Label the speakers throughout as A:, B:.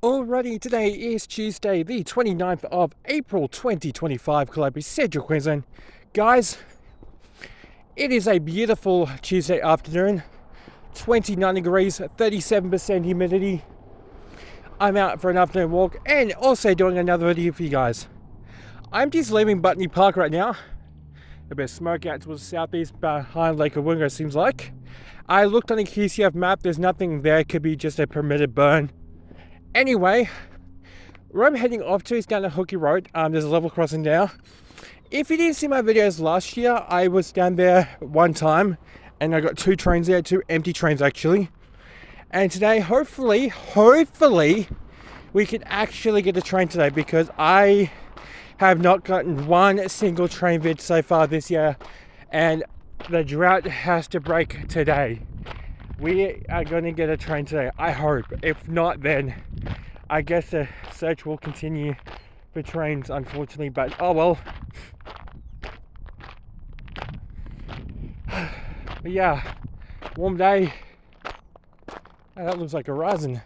A: Alrighty, today is Tuesday, the 29th of April 2025, Columbia, Central Queensland. Guys, it is a beautiful Tuesday afternoon, 29 degrees, 37% humidity. I'm out for an afternoon walk and also doing another video for you guys. I'm just leaving Botany Park right now. A bit of smoke out towards the southeast behind Lake Awinga, it seems like. I looked on the QCF map, there's nothing there, could be just a permitted burn. Anyway, where I'm heading off to is down the Hookie Road. There's a level crossing now. If you didn't see my videos last year, I was down there one time and I got two trains there, two empty trains actually. And today, hopefully, we can actually get a train today because I have not gotten one single train vid so far this year and the drought has to break today. We are going to get a train today, I hope. If not, then I guess the search will continue for trains, unfortunately, but oh well. But yeah, warm day. Oh, that looks like a horizon.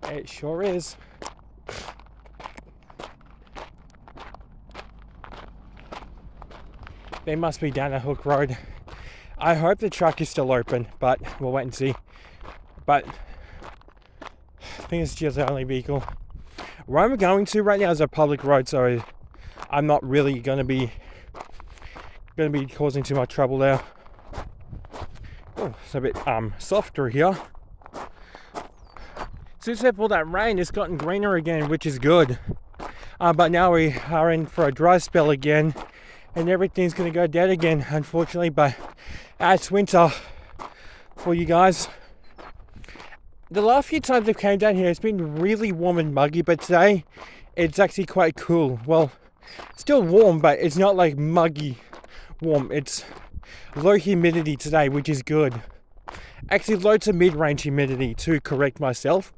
A: It sure is. They must be down a Hook Road. I hope the track is still open, but we'll wait and see. But I think it's just the only vehicle. Where I'm going to right now is a public road, so I'm not really going to be causing too much trouble there. Oh, it's a bit softer here. Since all that rain, it's gotten greener again, which is good. But now we are in for a dry spell again, and everything's going to go dead again, unfortunately. But it's winter for you guys. The last few times I came down here, it's been really warm and muggy, but today it's actually quite cool. Well, still warm, but it's not like muggy warm. It's low humidity today, which is good. Actually, low to mid-range humidity, to correct myself.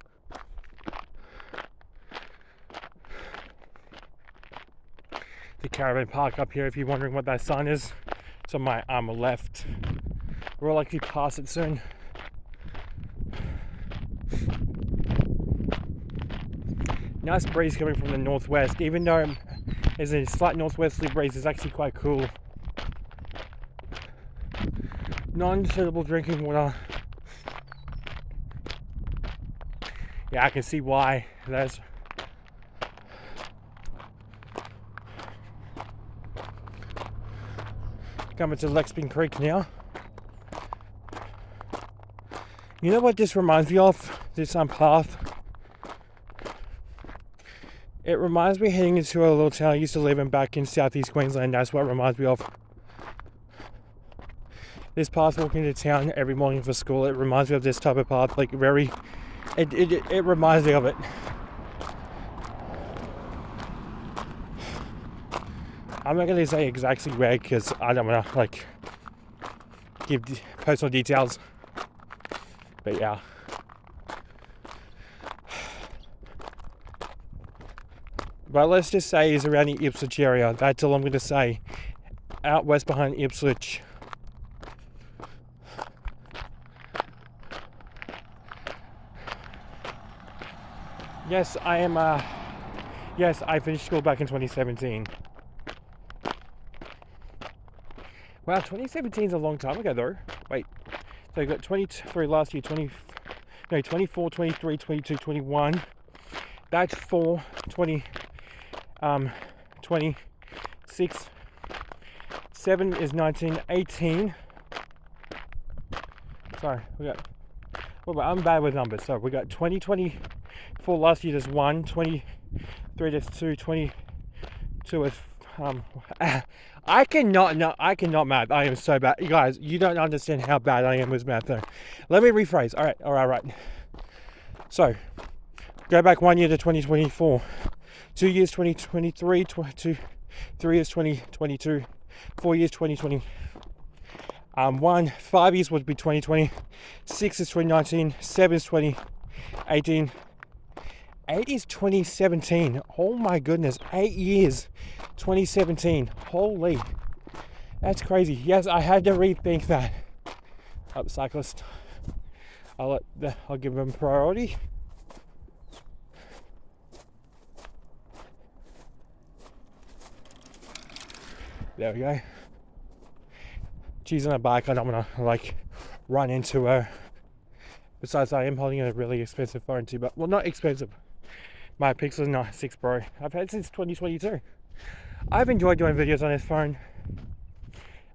A: The caravan park up here, if you're wondering what that sign is, it's on my left. We'll likely pass it soon. Nice breeze coming from the northwest, even though there's a slight northwesterly breeze, it's actually quite cool. Non-suitable drinking water. Yeah, I can see why. There's coming to Lexington Creek now. You know what this reminds me of? This path. It reminds me heading into a little town I used to live in back in southeast Queensland. That's what it reminds me of. This path walking to town every morning for school, it reminds me of this type of path. Like it reminds me of it. I'm not going to say exactly where because I don't want to give personal details. But yeah. But let's just say it's around the Ipswich area. That's all I'm going to say. Out west behind Ipswich. Yes, I am. Yes, I finished school back in 2017. Wow, 2017 is a long time ago though. Wait, so I got 23 last year, 24, 23, 22, 21. That's 4, 20, 26, 7 is 19, 18. Sorry, we got, well, I'm bad with numbers. So we got 20, 24 last year, there's 1, 23, there's 2, 22 is, I cannot math. I am so bad. You guys, you don't understand how bad I am with math though. Let me rephrase. All right. So, go back 1 year to 2024. 2 years 2023, 3 years 2022, 4 years 2020. 5 years would be 2020, 6 is 2019, 7 is 2018, 8 is 2017. Oh my goodness, 8 years, 2017. Holy, that's crazy. Yes, I had to rethink that. Cyclist. I'll give them priority. There we go. She's on a bike. I don't want to like run into her. Besides, I am holding a really expensive phone too, but well, not expensive. My Pixel 6 Pro. I've had it since 2022. I've enjoyed doing videos on this phone,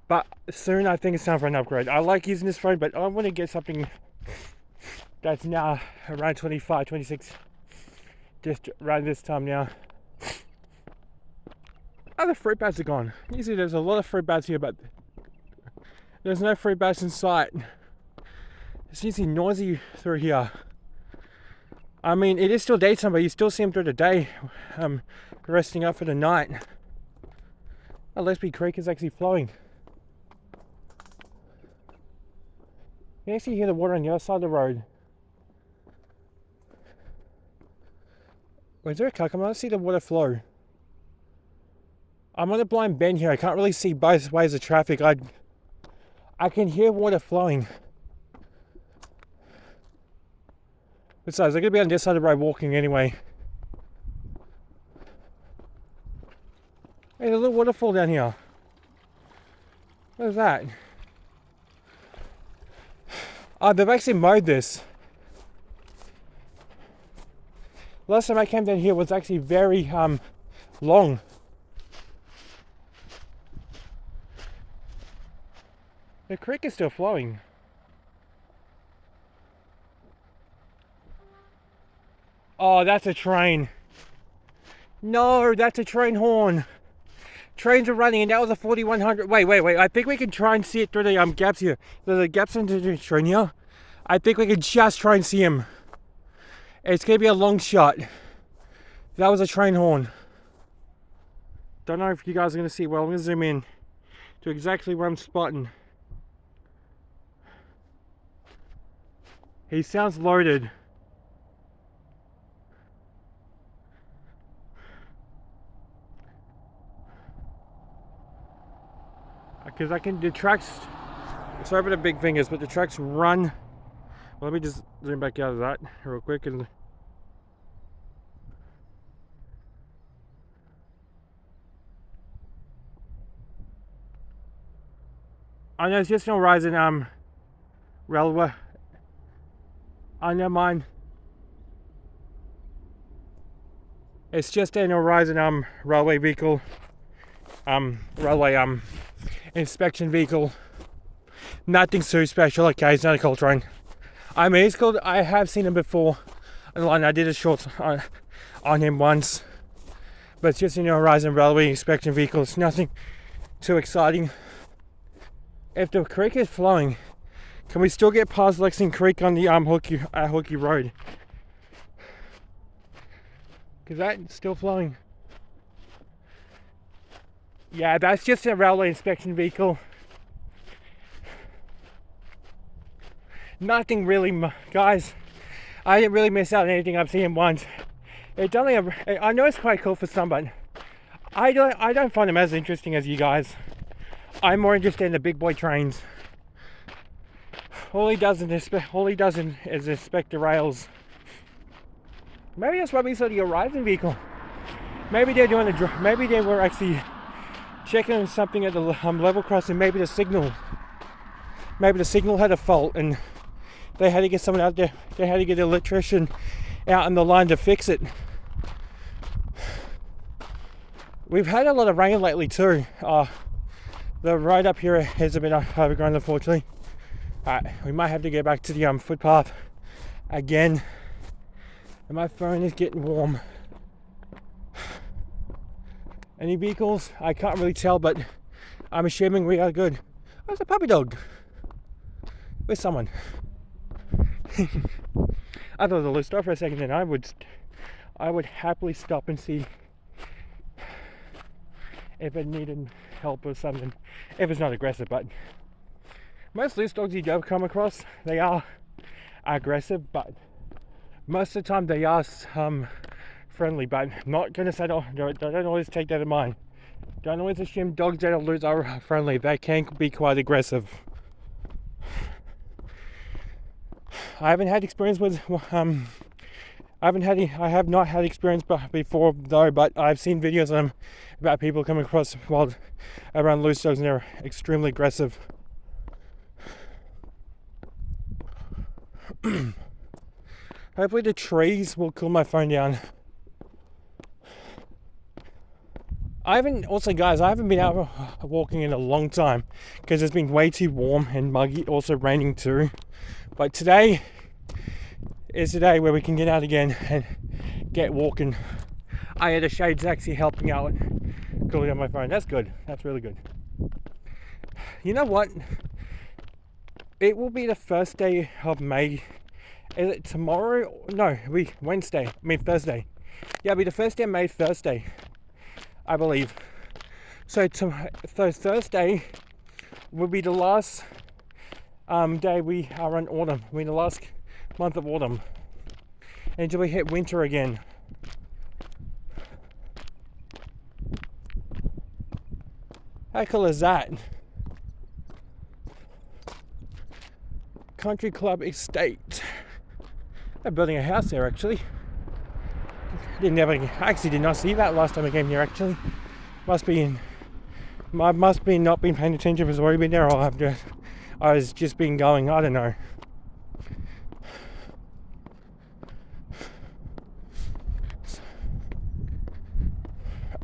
A: but soon I think it's time for an upgrade. I like using this phone, but I want to get something that's now around 25, 26, just around this time now. Oh, the fruit bats are gone. Usually there's a lot of fruit bats here, but there's no fruit bats in sight. It's usually noisy through here. I mean, it is still daytime, but you still see them through the day, resting up for the night. Oh, Lesby Creek is actually flowing. You can actually hear the water on the other side of the road. Where's there a car? I see the water flow. I'm on a blind bend here. I can't really see both ways of traffic. I can hear water flowing. Besides, I'm going to be on this side of the road walking anyway. Hey, there's a little waterfall down here. What is that? Oh, they've actually mowed this. Last time I came down here was actually very long. The creek is still flowing. Oh, that's a train. No, that's a train horn. Trains are running, and that was a 4100. Wait. I think we can try and see it through the gaps here. There's a gaps into the train here. I think we can just try and see him. It's gonna be a long shot. That was a train horn. Don't know if you guys are gonna see. Well, I'm gonna zoom in to exactly where I'm spotting. He sounds loaded. Because the tracks, sorry for the big fingers, but the tracks run. Well, let me just zoom back out of that real quick. And I know it's just no Horizon railway. I know mine. It's just an Horizon railway vehicle. Railway inspection vehicle. Nothing too special. Okay, it's not a coal train. I mean, it's called. I have seen him before online. I did a short on him once, but it's just in a Horizon railway inspection vehicle. It's nothing too exciting. If the creek is flowing, can we still get past Lexington Creek on the hookie road? Because that's still flowing. Yeah, that's just a railway inspection vehicle. Nothing really, guys. I didn't really miss out on anything. I've seen him once. It's only I know it's quite cool for some, but I don't find them as interesting as you guys. I'm more interested in the big boy trains. All he does is inspect the rails. Maybe that's why we saw the Horizon vehicle. Maybe they're doing maybe they were actually checking something at the level crossing. Maybe the signal had a fault, and they had to get someone out there. They had to get an electrician out on the line to fix it. We've had a lot of rain lately too. The road up here is a bit overgrown, unfortunately. We might have to get back to the footpath again. And my phone is getting warm. Any vehicles? I can't really tell, but I'm assuming we are good. Oh, there's a puppy dog. With someone. I thought it was a loose door for a second, and I would happily stop and see if it needed help or something. If it's not aggressive, but most loose dogs you do come across, they are aggressive, but most of the time they are friendly, but not gonna say don't always take that in mind. Don't always assume dogs that are loose are friendly. They can be quite aggressive. I haven't had experience with I have not had experience before though, but I've seen videos of them about people coming across wild around loose dogs, and they're extremely aggressive. Hopefully the trees will cool my phone down. Guys, I haven't been out walking in a long time because it's been way too warm and muggy, also raining too. But today is the day where we can get out again and get walking. The shade's actually helping out cooling down my phone. That's good. That's really good. You know what? It will be the first day of May. Is it tomorrow? No, Wednesday. Thursday. Yeah, it'll be the first day of May, Thursday, I believe. So Thursday will be the last day we are in autumn. We're in the last month of autumn until we hit winter again. How cool is that? Country Club Estate. They're building a house there actually. I actually did not see that last time I came here actually. I must be not been paying attention if it's already been there, or I was just been going, I don't know.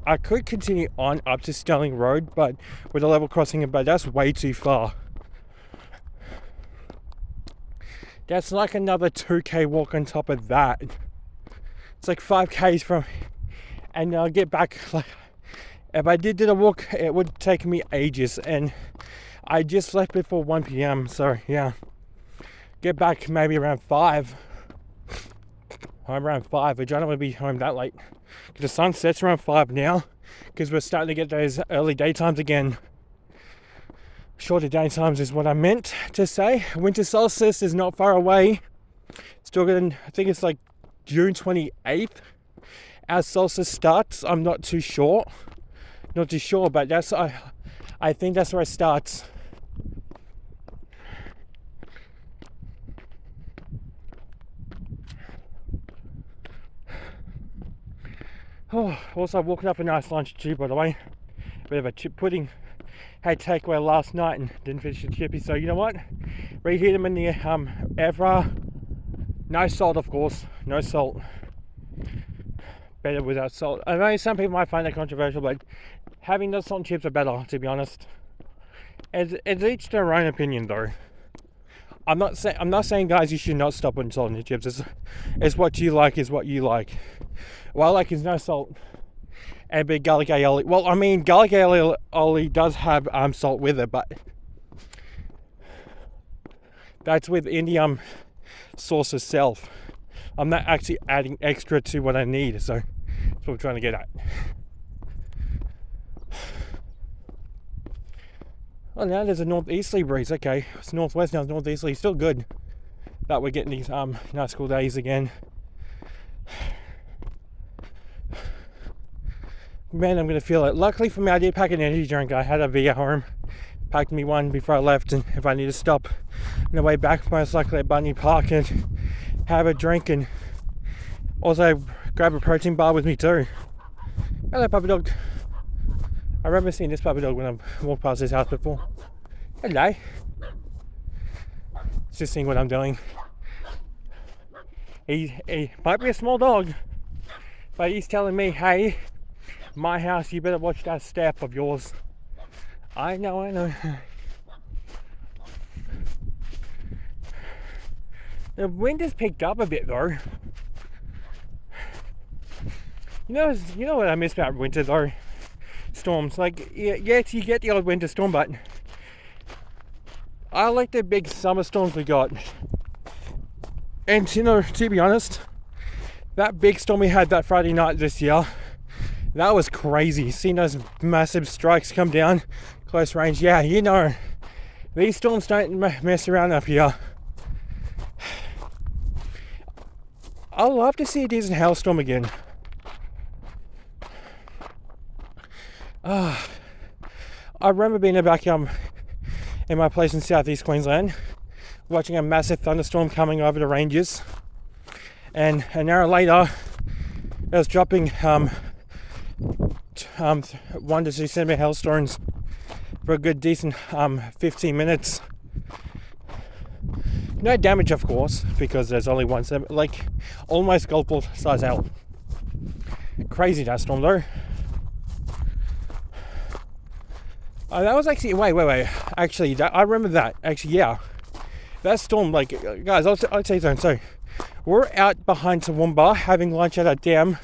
A: I could continue on up to Sterling Road, but with a level crossing, but that's way too far. That's like another 2k walk on top of that. It's like 5k's from, and I'll get back, like, if I did a walk, it would take me ages, and I just left before 1 p.m, so yeah. Get back maybe around 5. Around 5, which I don't want to be home that late. The sun sets around 5 now, because we're starting to get those early daytimes again. Shorter daytimes is what I meant to say. Winter solstice is not far away. Still getting, I think it's like June 28th. Our solstice starts. I'm not too sure. But that's I think that's where it starts. Oh, also walking up a nice lunch too, by the way. Bit of a chip pudding. Had takeaway last night and didn't finish the chippy, so you know what? Reheat them in the air fryer. No salt, of course. No salt. Better without salt. I know some people might find that controversial, but having those salt and chips are better, to be honest. It's each their own opinion, though. I'm not saying, guys, you should not stop putting salt in your chips. It's what you like is what you like. What I like is no salt and a bit garlic aioli. Well, I mean, garlic aioli does have salt with it, but that's within the sauce itself. I'm not actually adding extra to what I need, so that's what I'm trying to get at. Oh, now there's a northeasterly breeze. Okay, it's northwest now, it's northeasterly. Still good that we're getting these nice cool days again. Man, I'm gonna feel it. Luckily for me, I did pack an energy drink. I had a V at home. Packed me one before I left, and if I need to stop on the way back, most likely at Bunny Park and have a drink, and also grab a protein bar with me too. Hello, puppy dog. I remember seeing this puppy dog when I walked past his house before. Hello. Just seeing what I'm doing. He might be a small dog, but he's telling me, hey, my house, you better watch that step of yours. I know. The wind has picked up a bit though. You know what I miss about winter though? Storms. Like, yes, you get the odd winter storm, but I like the big summer storms we got. And to be honest, that big storm we had that Friday night this year, that was crazy. Seeing those massive strikes come down close range. Yeah, these storms don't mess around up here. I'd love to see a decent hailstorm again. I remember being back in my place in southeast Queensland, watching a massive thunderstorm coming over the ranges, and an hour later it was dropping 1 to 2 centimeter hailstones for a good decent 15 minutes. No damage, of course, because there's only 1 centimeter, like almost golf ball size hail. Crazy that storm though. That was actually, wait. Actually, I remember that. Actually, yeah. That storm, like, guys, I'll tell you something. So, we're out behind Toowoomba having lunch at a dam.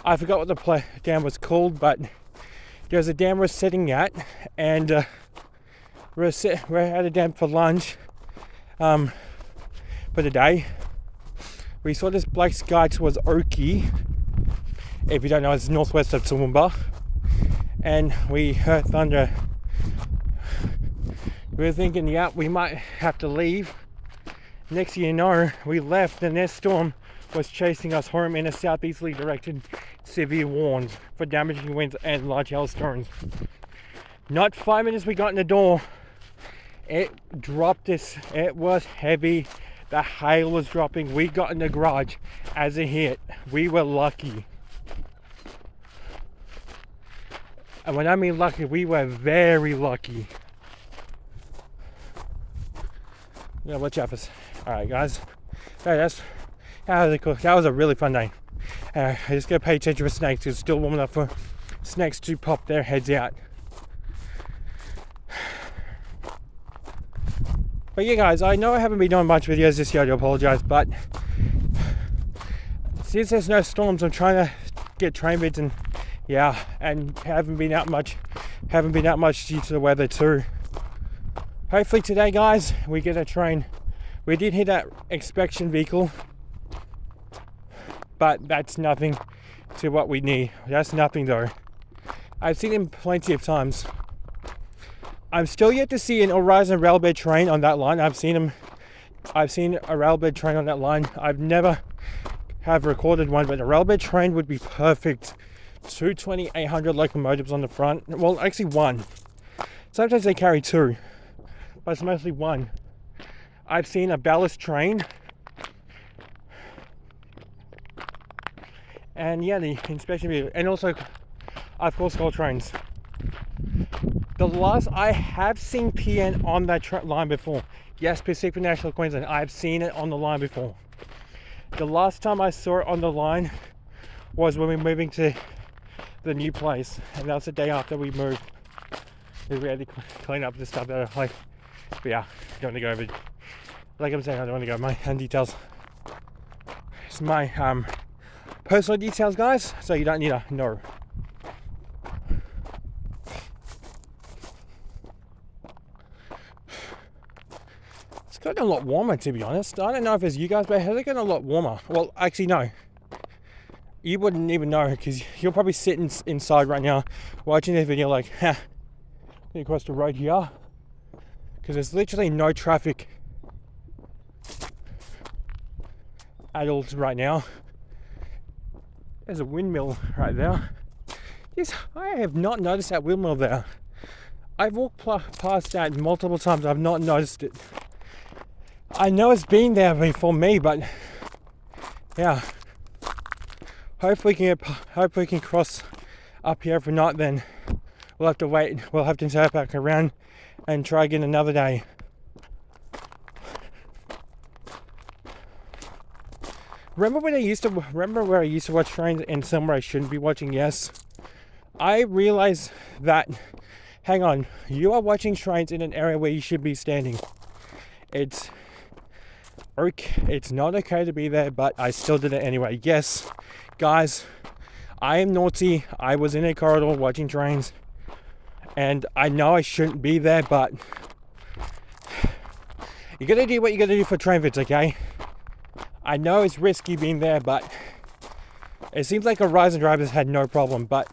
A: I forgot what the dam was called, but there's a dam we're sitting at, and we're at a dam for lunch for the day. We saw this black sky towards Oakey. If you don't know, it's northwest of Toowoomba. And we heard thunder. We were thinking, yeah, we might have to leave. Next thing you know, we left, and this storm was chasing us home in a southeasterly direction. Severe warns for damaging winds and large hailstones. Not 5 minutes we got in the door, it dropped us. It was heavy. The hail was dropping. We got in the garage as it hit. We were lucky. And when I mean lucky, we were very lucky. Yeah, watch out for this. Alright, guys. That was a really fun day. I just gotta pay attention for snakes. It's still warm enough for snakes to pop their heads out. But yeah, guys, I know I haven't been doing much videos this year. I do apologize, but since there's no storms, I'm trying to get train vids, and and haven't been out much due to the weather too. Hopefully today, guys, we get a train. We did hit that inspection vehicle, but that's nothing to what we need. That's nothing though. I've seen him plenty of times. I'm still yet to see an Horizon railbed train on that line. I've seen a railbed train on that line. I've never have recorded one, but a railbed train would be perfect. 220-800 locomotives on the front. Well, actually one. Sometimes they carry two, but it's mostly one. I've seen a ballast train. And yeah, the inspection vehicle, and also, of course, coal trains. The last I have seen PN on that line before. Yes, Pacific National Queensland. I've seen it on the line before. The last time I saw it on the line was when we were moving to the new place, and that was the day after we moved. We had to clean up the stuff that I like. But yeah, I don't want to go over. Like I'm saying, I don't want to go over my details. It's my personal details, guys, so you don't need to know. It's gotten a lot warmer, to be honest. I don't know if it's you guys, but has it gotten a lot warmer? Well, actually, no. You wouldn't even know, because you're probably sitting inside right now watching this video like, across the road here, because there's literally no traffic at all right now. There's a windmill right there. Yes, I have not noticed that windmill there. I've walked past that multiple times. I've not noticed it. I know it's been there before me, but yeah. Hopefully we can cross up here. If not, then we'll have to wait. We'll have to turn back around and try again another day. Remember where I used to watch trains and somewhere I shouldn't be watching? Yes. I realized that, hang on, you are watching trains in an area where you should be standing. It's not okay to be there, but I still did it anyway. Yes, guys, I am naughty. I was in a corridor watching trains, and I know I shouldn't be there, but you gotta do what you gotta do for train vids, okay? I know it's risky being there, but it seems like Horizon drivers had no problem, but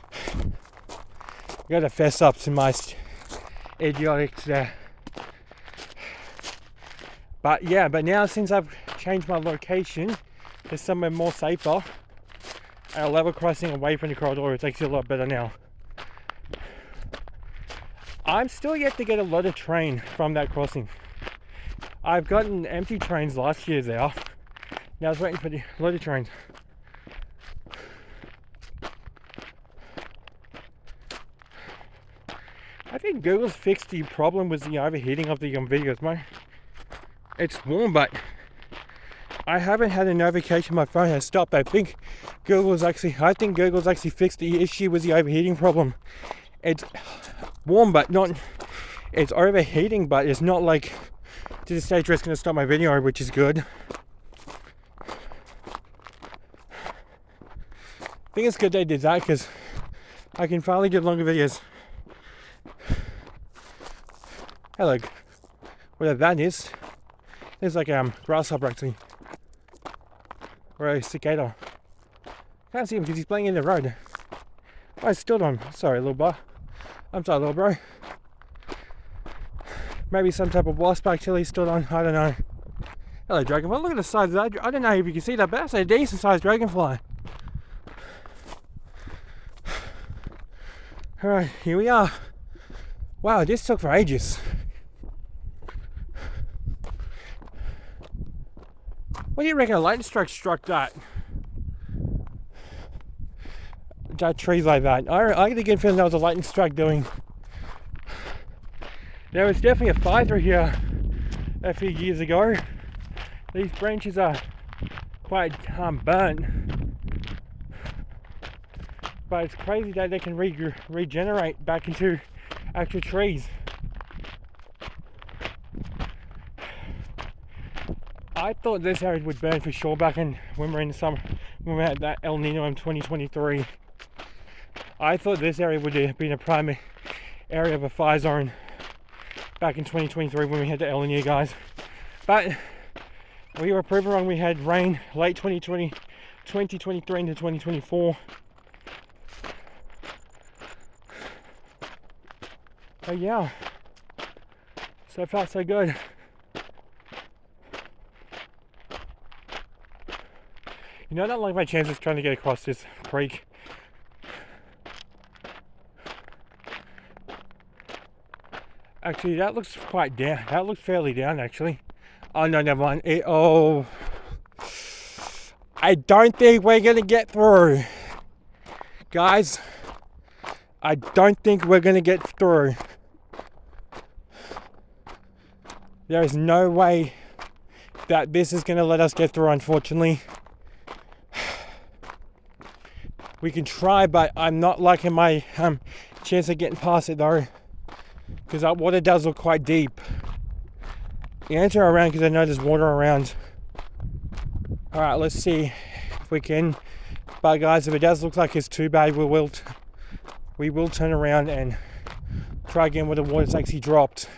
A: I gotta fess up to my idiotics there. But yeah, now since I've changed my location to somewhere more safer, a level crossing away from the corridor, it's actually a lot better now. I'm still yet to get a lot of train from that crossing. I've gotten empty trains last year there, Now I was waiting for the loader trains. I think Google's fixed the problem with the overheating of the videos, mate. It's warm, but I haven't had a notification my phone has stopped. I think Google's actually fixed the issue with the overheating problem. It's warm, but not, it's overheating, but it's not like to the stage where it's going to stop my video, which is good. I think it's good they did that because I can finally get longer videos. Hello, whatever that is. There's like grasshopper actually, or a cicada. Can't see him because he's playing in the road. I stood on. Sorry, little bro. I'm sorry, little bro. Maybe some type of wasp actually stood on. I don't know. Hello, dragonfly. Look at the size of that. I don't know if you can see that, but that's a decent sized dragonfly. Alright, here we are. Wow, this took for ages. What do you reckon a lightning strike struck that trees like that? I get a good feeling that was a lightning strike doing. There was definitely a fire through here a few years ago. These branches are quite burnt. But it's crazy that they can regenerate back into actual trees. I thought this area would burn for sure back in when we were in the summer, when we had that El Nino in 2023. I thought this area would have been a prime area of a fire zone back in 2023 when we had the El Nino, guys. But we were proven wrong. We had rain late 2023 into 2024. But yeah, so far so good. You know, I don't like my chances trying to get across this creek. Actually, that looks quite down. That looks fairly down, actually. Oh, no, never mind. I don't think we're going to get through. Guys, I don't think we're going to get through. There is no way that this is going to let us get through, unfortunately. We can try, but I'm not liking my chance of getting past it though, because that water does look quite deep. You enter around because I know there's water around. Alright, let's see if we can. But guys, if it does look like it's too bad, we will turn around and try again where the water's actually dropped.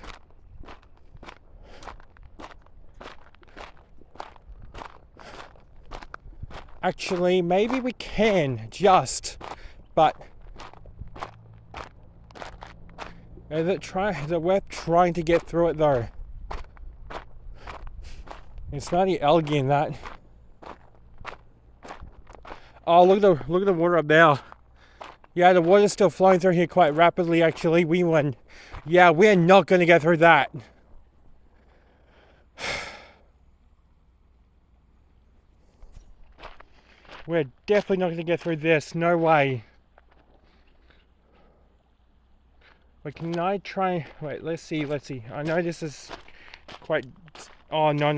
A: Actually, maybe we can just, but is it worth trying to get through it though? It's not the algae in that. Oh, look at the water up there. Yeah, the water's still flowing through here quite rapidly. Actually, we're not going to get through that. We're definitely not going to get through this. No way. But can I try? Wait, let's see. I know this is quite. Oh, no.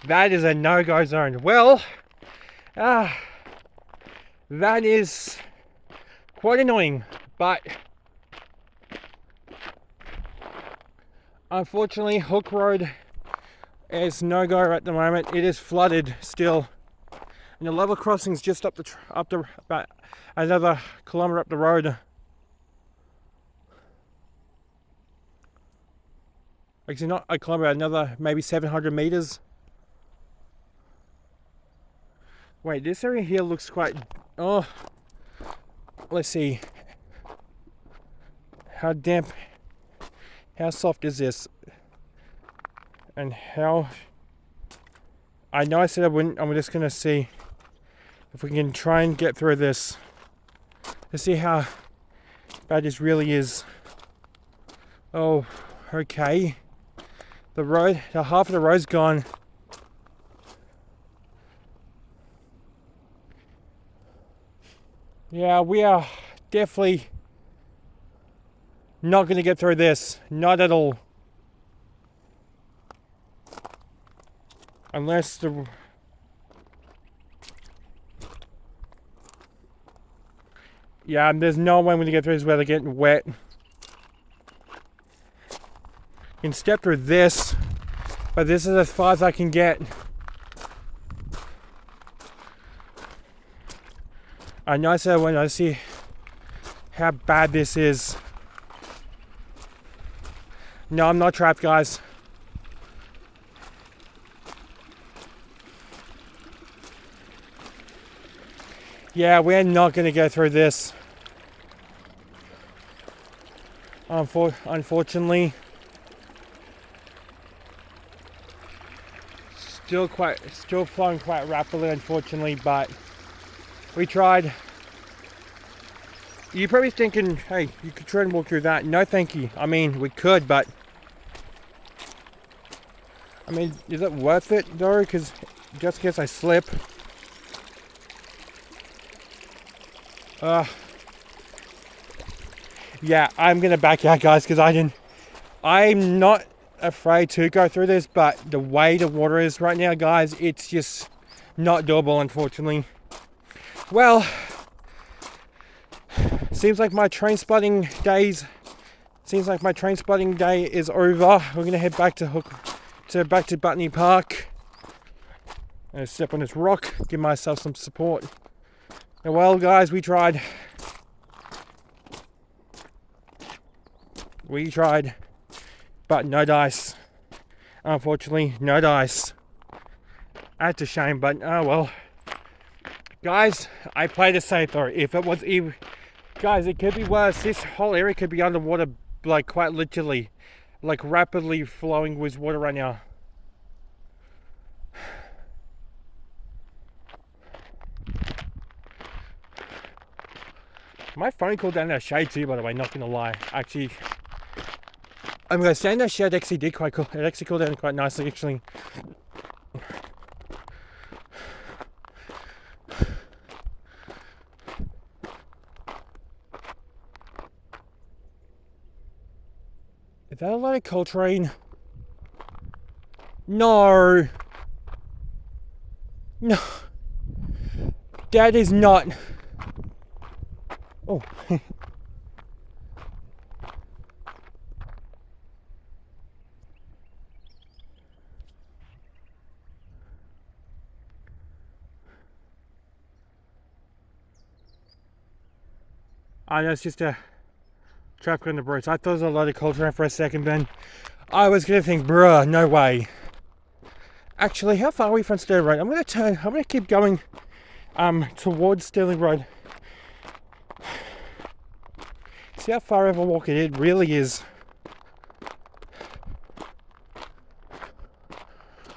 A: That is a no-go zone. Well, that is quite annoying. But unfortunately, Hook Road is no-go at the moment. It is flooded still. And the level crossing is just up about another kilometre up the road. Actually, not a kilometre, another maybe 700 meters. Wait, this area here looks quite. Oh, let's see. How damp, how soft is this? And how. I know I said I wouldn't. I'm just gonna see if we can try and get through this. Let's see how bad this really is. Oh, okay. The half of the road's gone. Yeah, we are definitely not going to get through this. Not at all. Unless the... Yeah, there's no way we're going to get through this without getting wet. You can step through this, but this is as far as I can get. I know so when I see how bad this is. No, I'm not trapped, guys. Yeah, we're not going to go through this. Unfortunately. Still flowing quite rapidly, unfortunately, but we tried. You're probably thinking, hey, you could try and walk through that. No, thank you. I mean, we could, but I mean, is it worth it though? Because just in case I slip. Yeah, I'm gonna back out, guys, because I'm not afraid to go through this, but the way the water is right now, guys, it's just not doable, unfortunately. Well, seems like my train spotting day is over. We're gonna head back to Botany Park. I'm gonna step on this rock, give myself some support. And well, guys, we tried. But no dice. Unfortunately, no dice. That's a shame, but oh well. Guys, I played it safe though. If it was even... Guys, it could be worse. This whole area could be underwater, like quite literally. Like rapidly flowing with water right now. My phone cooled down that shade too, by the way, not gonna lie. Actually, I'm gonna say that shade actually did quite cool. It actually cooled down quite nicely, actually. Is that a lot of Coltrane? No. No. That is not. Oh. I know it's just a traffic on the bridge. I thought it was a lot of Coltrane for a second, then I was gonna think, bruh, no way. Actually, how far are we from Stirling Road? I'm gonna keep going towards Stirling Road. See how far of a walk it really is.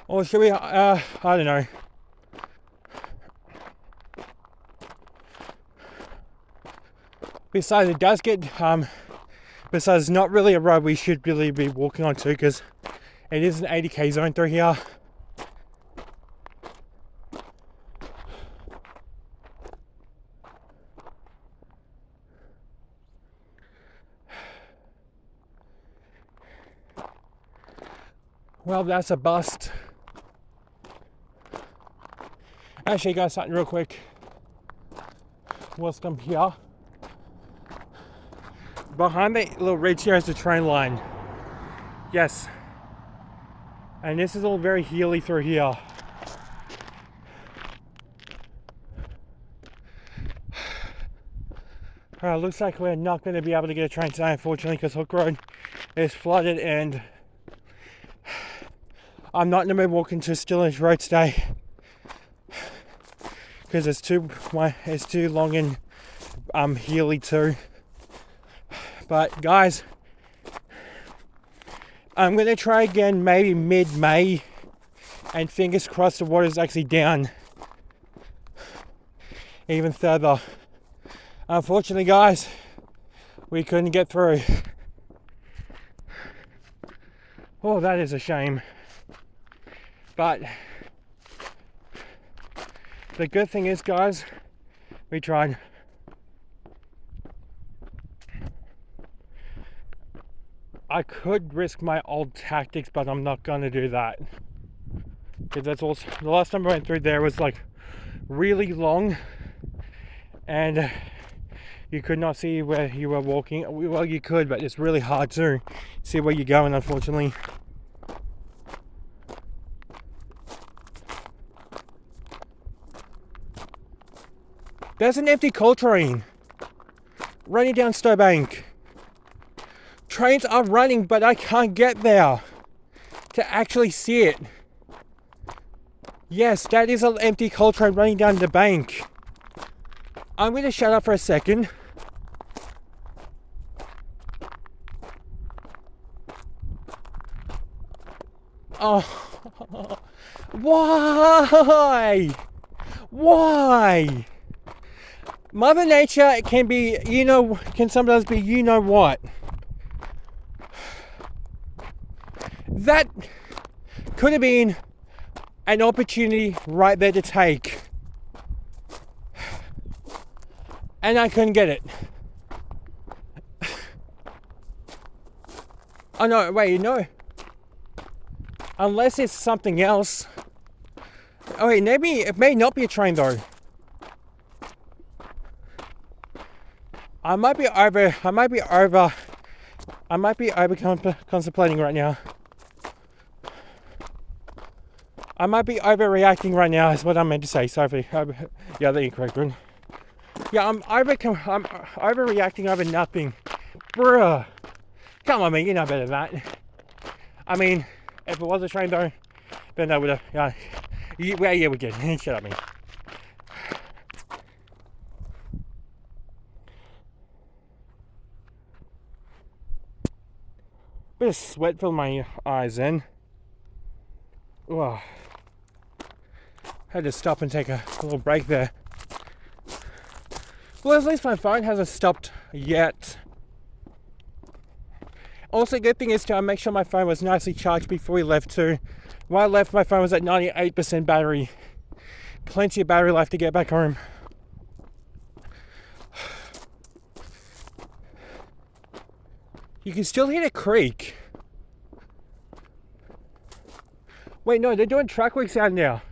A: Or should we, I don't know. Besides, it does get, besides, it's not really a road we should really be walking on too, because it is an 80k zone through here. Well, that's a bust. Actually, guys, something real quick. Whilst I'm here, behind the little ridge here is the train line. Yes. And this is all very hilly through here. Looks like we're not going to be able to get a train today, unfortunately, because Hook Road is flooded, and I'm not in the mood walking to Stirling Road today because it's too long and hilly too. But guys, I'm going to try again maybe mid-May, and fingers crossed the water's actually down even further. Unfortunately, guys, we couldn't get through. Oh, that is a shame. But the good thing is, guys, we tried. I could risk my old tactics, but I'm not gonna do that. Because that's also, the last time I went through there was like really long, and you could not see where you were walking. Well, you could, but it's really hard to see where you're going, unfortunately. There's an empty coal train running down Stowbank. Trains are running, but I can't get there to actually see it. Yes, that is an empty coal train running down the bank. I'm going to shut up for a second. Oh, why? Why? Mother Nature can be, can sometimes be what. That could have been an opportunity right there to take. And I couldn't get it. Oh no, wait, no. Unless it's something else. Oh wait, maybe it may not be a train though. I might be over contemplating right now. I might be overreacting right now is what I meant to say. Sorry for yeah, the incorrect one. Yeah, I'm overreacting over nothing. Bruh. Come on, man, you know better than that. I mean, if it was a train though, then I would have, yeah, we're good. Shut up, man. Bit of sweat filled my eyes in. Ugh. Had to stop and take a little break there. Well, at least my phone hasn't stopped yet. Also, good thing is to make sure my phone was nicely charged before we left too. When I left, my phone was at 98% battery. Plenty of battery life to get back home. You can still hear the creak. Wait, no, they're doing track works out now.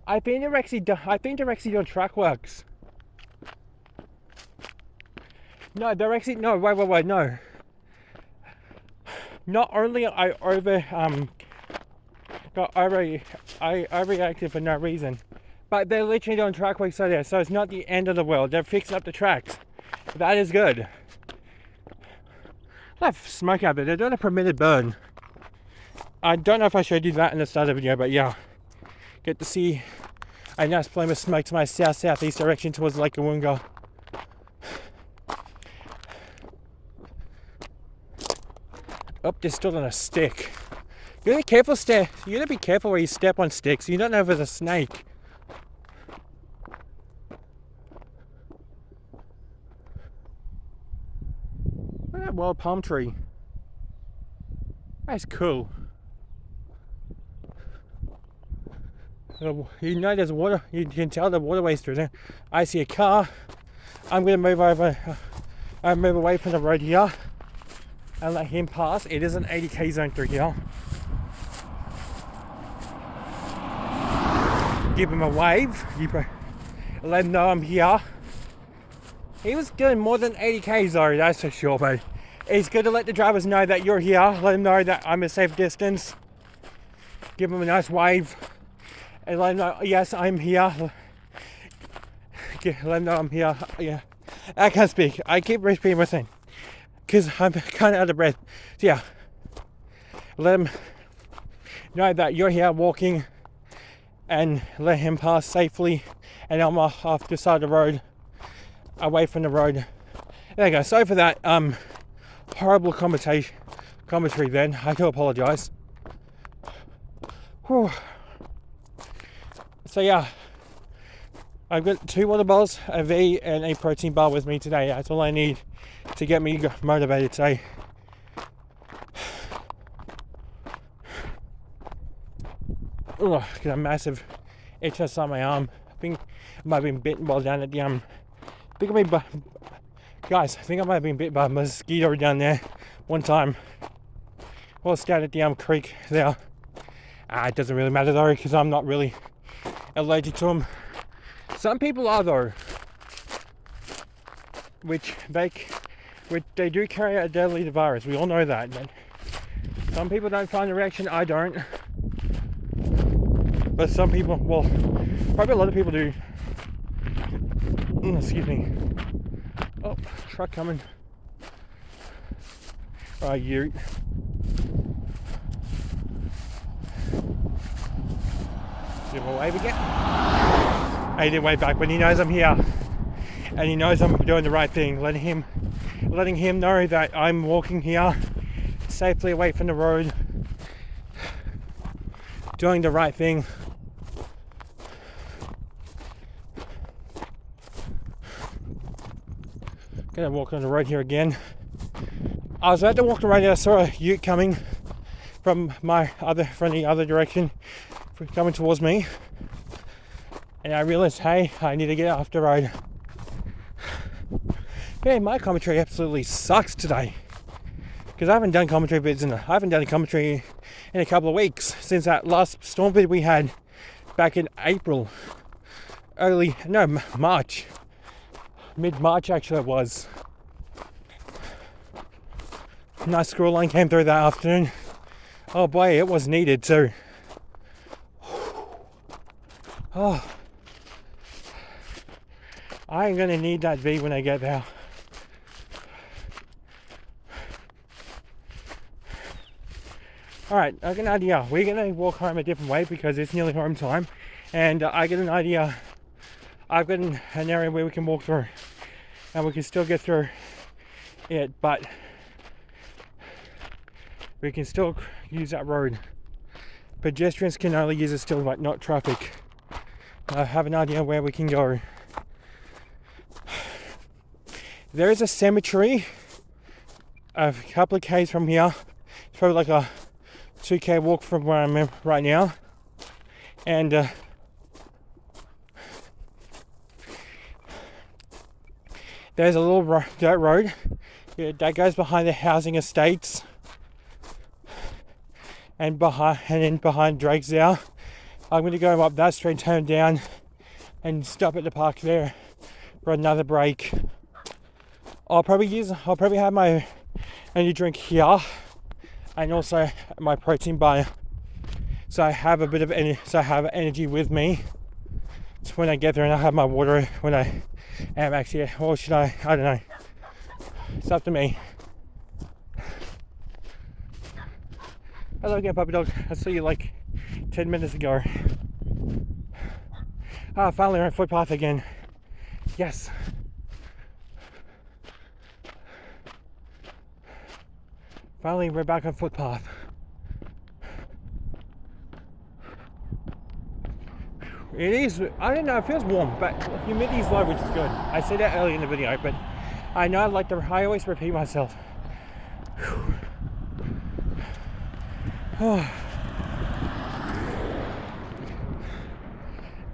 A: I think they're actually doing track works. No, they're actually, no, wait, no. Not only I overreacted for no reason, but they're literally doing track works out there, so it's not the end of the world. They're fixing up the tracks. That is good. I have smoke out there. They're doing a permitted burn. I don't know if I showed you that in the start of the video, but yeah. Get to see a nice plume of smoke to my southeast direction towards Lake Woonga. Oh, they're still on a stick. You gotta be careful where you step on sticks. You don't know if there's a snake. Look at that wild palm tree. That's cool. You know there's water, you can tell the waterways through there. I see a car. I'm gonna move away from the road here and let him pass. It is an 80k zone through here. Give him a wave. Let him know I'm here. He was doing more than 80k zone, that's for sure, but it's good to let the drivers know that you're here. Let them know that I'm a safe distance. Give them a nice wave. And let them know, yes, I'm here. Let them know I'm here. Yeah, I can't speak. I keep repeating my thing because I'm kind of out of breath. So yeah, let them know that you're here walking, and let him pass safely. And I'm off the side of the road, away from the road. There you go. Sorry for that horrible commentary. Then I do apologise. Whew. So yeah, I've got 2 water bottles, a V, and a protein bar with me today. That's all I need to get me motivated today. Ugh, got a massive itch on my arm. I think I might have been bitten while down at the guys, I think I might have been bit by a mosquito down there one time whilst down at the creek there. It doesn't really matter though, because I'm not really allergic to them. Some people are though, which they do carry a deadly virus. We all know that. But some people don't find the reaction. I don't. But some people, well, probably a lot of people do. Excuse me. Oh, truck coming. Right, you. Give him a wave again. He didn't wave back, but he knows I'm here. And he knows I'm doing the right thing. Letting him know that I'm walking here safely away from the road. Doing the right thing. Gonna walk on the road here again. I was about to walk the road and I saw a ute coming from the other direction, coming towards me. And I realized, hey, I need to get off the road. Yeah, my commentary absolutely sucks today. Because I haven't done commentary vids I haven't done a commentary in a couple of weeks since that last storm vid we had back in April. March. Mid-March actually it was. Nice squirrel line came through that afternoon. Oh boy, it was needed too. Oh, I am gonna need that V when I get there. Alright, I get an idea. We're gonna walk home a different way because it's nearly home time, and I get an idea. I've got an area where we can walk through and we can still get through it, but we can still use that road. Pedestrians can only use it still, but not traffic. I have an idea where we can go. There is a cemetery a couple of k's from here. It's probably like a 2k walk from where I'm at right now, and there's a little dirt road that goes behind the housing estates, and then behind Drake's there. I'm going to go up that street, turn down, and stop at the park there for another break. I'll probably have my energy drink here, and also my protein bar, so I have a bit of energy with me. So when I get there, and I have my water when I am actually, or should I don't know. It's up to me. Hello again, puppy dog. I saw you like 10 minutes ago. Finally we're on footpath again. Yes. Finally we're back on footpath. It is, I don't know, it feels warm, but humidity's low, which is good. I said that earlier in the video, but I know I always repeat myself.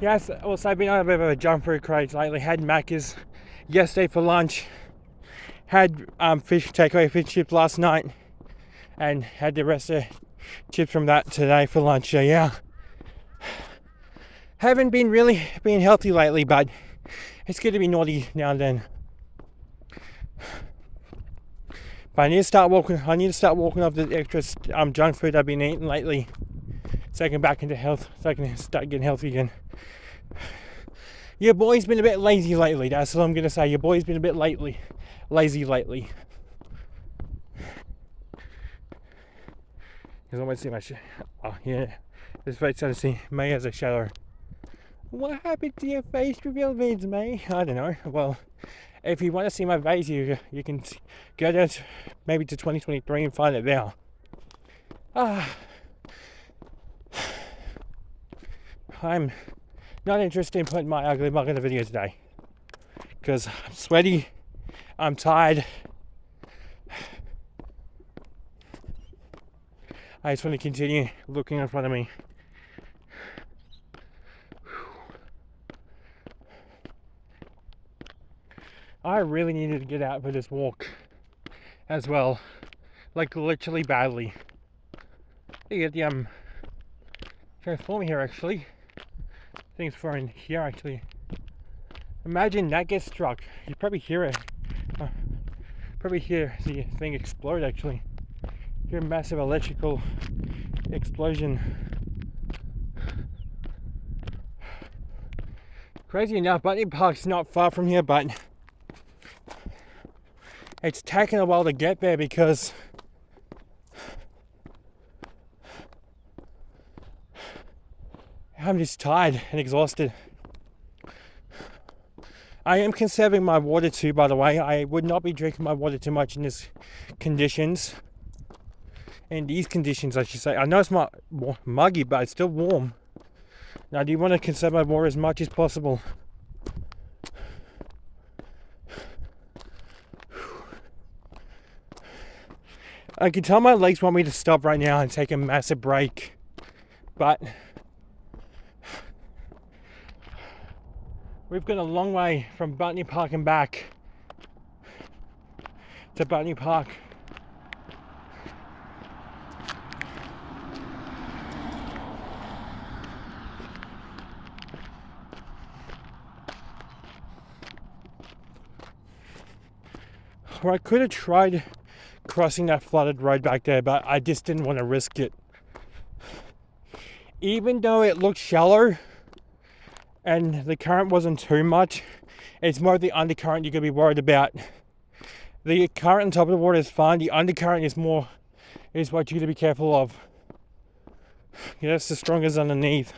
A: Yes, also I've been on a bit of a junk food craze lately. Had Macca's yesterday for lunch. Had takeaway fish chips last night, and had the rest of chips from that today for lunch. So yeah, haven't been really being healthy lately, but it's good to be naughty now and then. But I need to start walking off the extra junk food I've been eating lately, so I can back into health, so I can start getting healthy again. Your boy's been a bit lazy lately. That's what I'm gonna say. Your boy's been a bit lazy lately. Because I want to see my oh yeah, this face trying to see May as a shadow. What happened to your face reveal vids, May? I don't know. Well, if you want to see my face, you can go down maybe to 2023 and find it there. I'm not interested in putting my ugly mug in the video today because I'm sweaty, I'm tired. I just want to continue looking in front of me. I really needed to get out for this walk as well. like literally badly. You get the transformer here actually. I think it's in here actually. Imagine that gets struck. You probably hear it. Probably hear the thing explode actually. Hear a massive electrical explosion. Crazy enough, Botany Park's not far from here, but it's taken a while to get there because I'm just tired and exhausted. I am conserving my water too, by the way. I would not be drinking my water too much in these conditions. In these conditions, I should say. I know it's not muggy, but it's still warm. Now, I do want to conserve my water as much as possible. I can tell my legs want me to stop right now and take a massive break, but we've got a long way from Botany Park and back to Botany Park. Or I could have tried crossing that flooded road back there, but I just didn't want to risk it. Even though it looked shallow and the current wasn't too much, it's more the undercurrent you're going to be worried about. The current on top of the water is fine. The undercurrent is what you're going to be careful of. Yeah, that's the strongest underneath.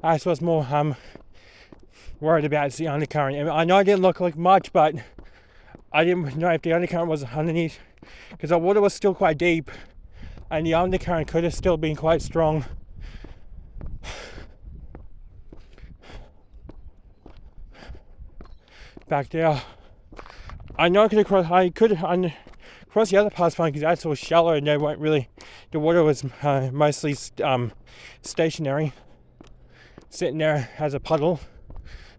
A: That's what's more worried about is the undercurrent. And I know it didn't look like much, but I didn't know if the undercurrent was underneath, because the water was still quite deep and the undercurrent could have still been quite strong. Back there, I know I could have crossed the other parts fine because that's all shallow and they weren't really, the water was mostly stationary, sitting there as a puddle.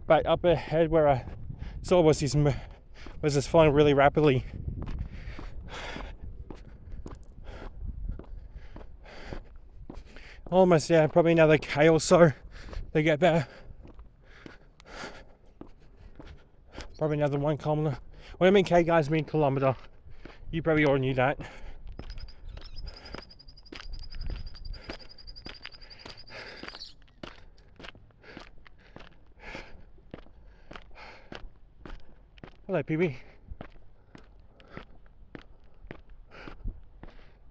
A: But up ahead where I saw was just flowing really rapidly. Almost there, probably another K or so to get there. Probably another 1 kilometer. When I mean K, guys, I mean kilometer. You probably all knew that. Hello, PB.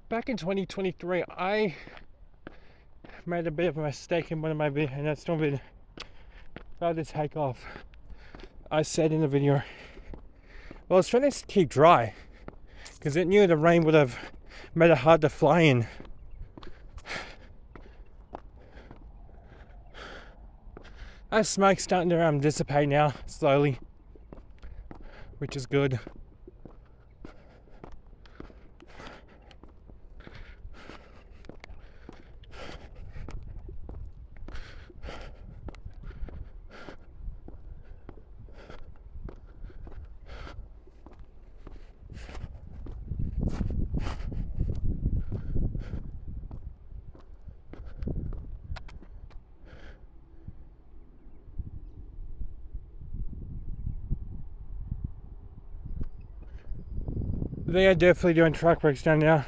A: Back in 2023, I made a bit of a mistake in one of my videos, and that's not been about to take off. I said in the video, well, I was trying to keep dry because it knew the rain would have made it hard to fly in. That smoke's starting to dissipate now slowly, which is good. They are definitely doing track works down now.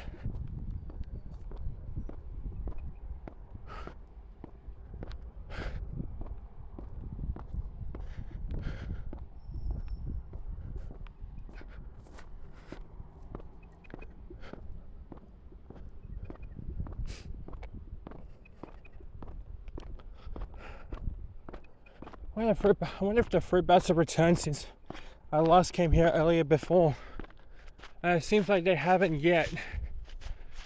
A: I wonder if the fruit bats have returned since I last came here earlier before. It seems like they haven't yet.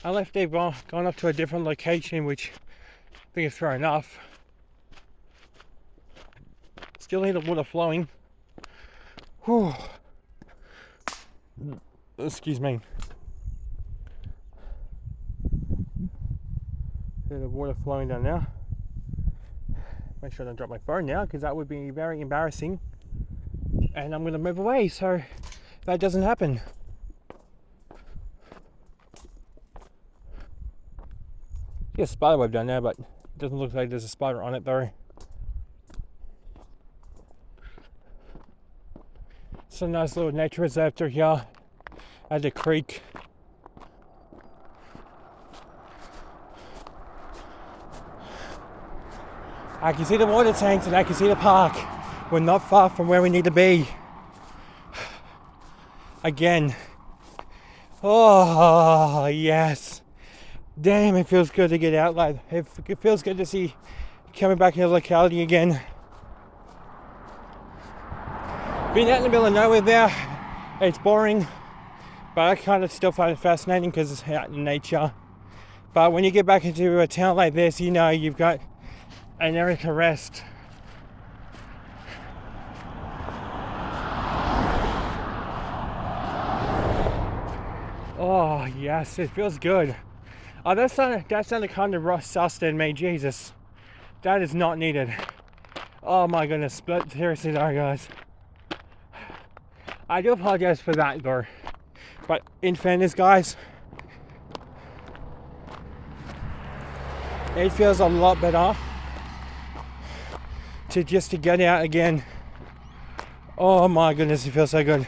A: Unless they've gone up to a different location, which I think is fair enough. Still hear the water flowing. Whew. Excuse me. Hear the water flowing down now. Make sure I don't drop my phone now, because that would be very embarrassing. And I'm going to move away so that doesn't happen. a spider web down there, but it doesn't look like there's a spider on it though. It's a nice little nature reserve through here at the creek. I can see the water tanks and I can see the park. We're not far from where we need to be. Again. Oh, yes. Damn, it feels good to get out. Like, it feels good to see coming back in the locality again. Being out in the middle of nowhere there, it's boring. But I kind of still find it fascinating because it's out in nature. But when you get back into a town like this, you know you've got an area to rest. Oh yes, it feels good. Oh, that sounded kind of sus to me. Jesus, that is not needed. Oh my goodness, but seriously though, guys, I do apologize for that though. But in fairness, guys, it feels a lot better to get out again. Oh my goodness, it feels so good.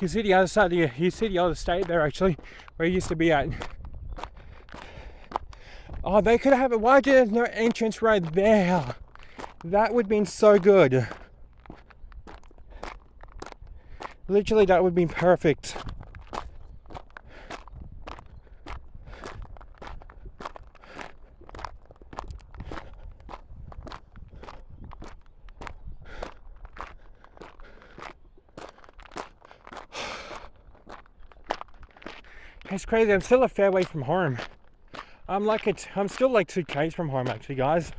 A: You see the other side of you see the other state there actually, where it used to be at. Oh, they could have it. Why did there no entrance right there? That would have been so good. Literally, that would have been perfect. It's crazy. I'm still a fair way from home. I'm still like 2Ks from home, actually, guys.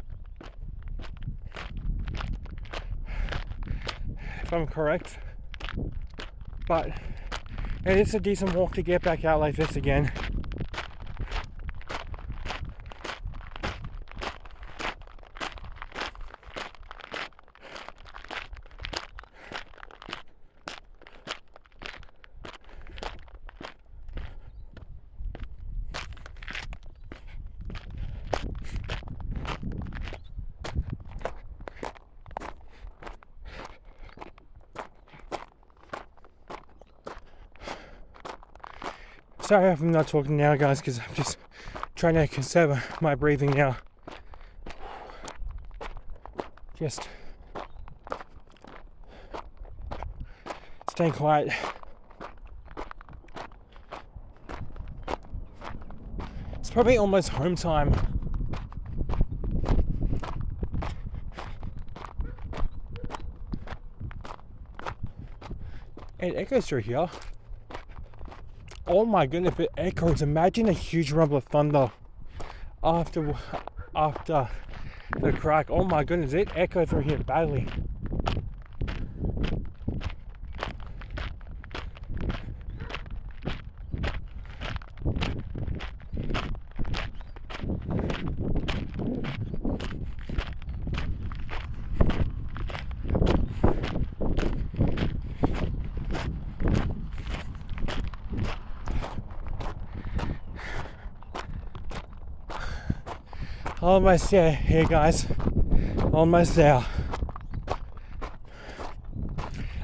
A: If I'm correct. But it is a decent walk to get back out like this again. Sorry if I'm not talking now, guys, because I'm just trying to conserve my breathing now. Just staying quiet. It's probably almost home time. It echoes through here. Oh my goodness, if it echoes, imagine a huge rumble of thunder after the crack. Oh my goodness, it echoed through here badly. Almost there, here guys, almost there.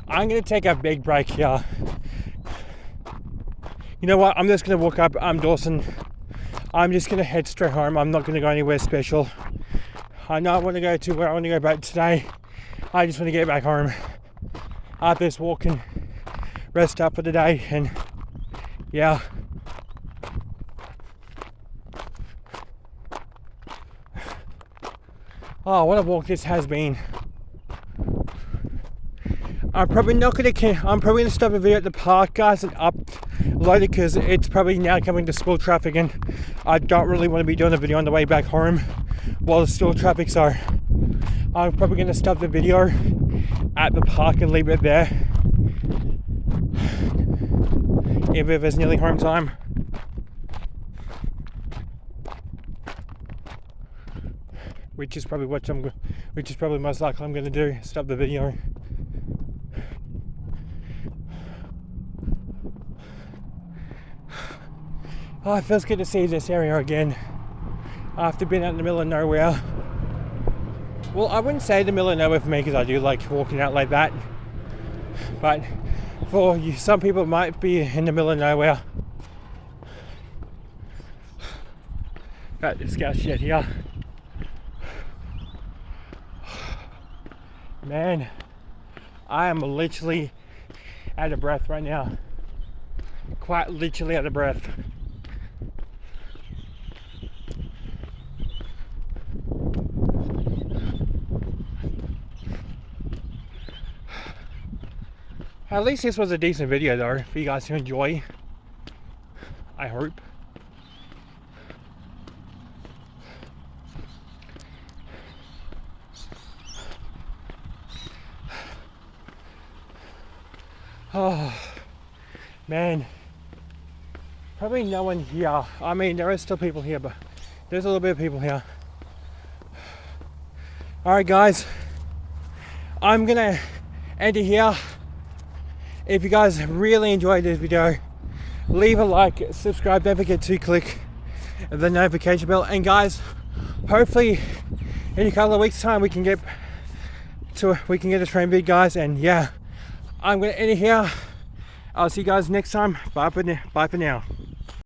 A: I'm gonna take a big break here. You know what, I'm just gonna walk up, I'm Dawson. I'm just gonna head straight home. I'm not gonna go anywhere special. I know I wanna go to where I wanna go back today. I just wanna get back home after this walk and rest up for the day, and yeah. Oh, what a walk this has been. I'm probably gonna stop the video at the park, guys, and upload it because it's probably now coming to school traffic, and I don't really want to be doing a video on the way back home while the school traffic. So I'm probably gonna stop the video at the park and leave it there if it's nearly home time. Which is probably most likely I'm going to do. Stop the video Oh, it feels good to see this area again after being out in the middle of nowhere. Well, I wouldn't say the middle of nowhere for me because I do like walking out like that, but for you, some people it might be in the middle of nowhere. Got this scout shit here. Man, I am literally out of breath right now. Quite literally out of breath. At least this was a decent video though, for you guys to enjoy. I hope. Oh, man. Probably no one here. I mean, there is still people here, but there's a little bit of people here. Alright guys, I'm gonna end it here. If you guys really enjoyed this video, leave a like, subscribe, don't forget to click the notification bell. And guys, hopefully in a couple of weeks time we can get a train vid, guys. And yeah, I'm gonna end it here. I'll see you guys next time. Bye for now.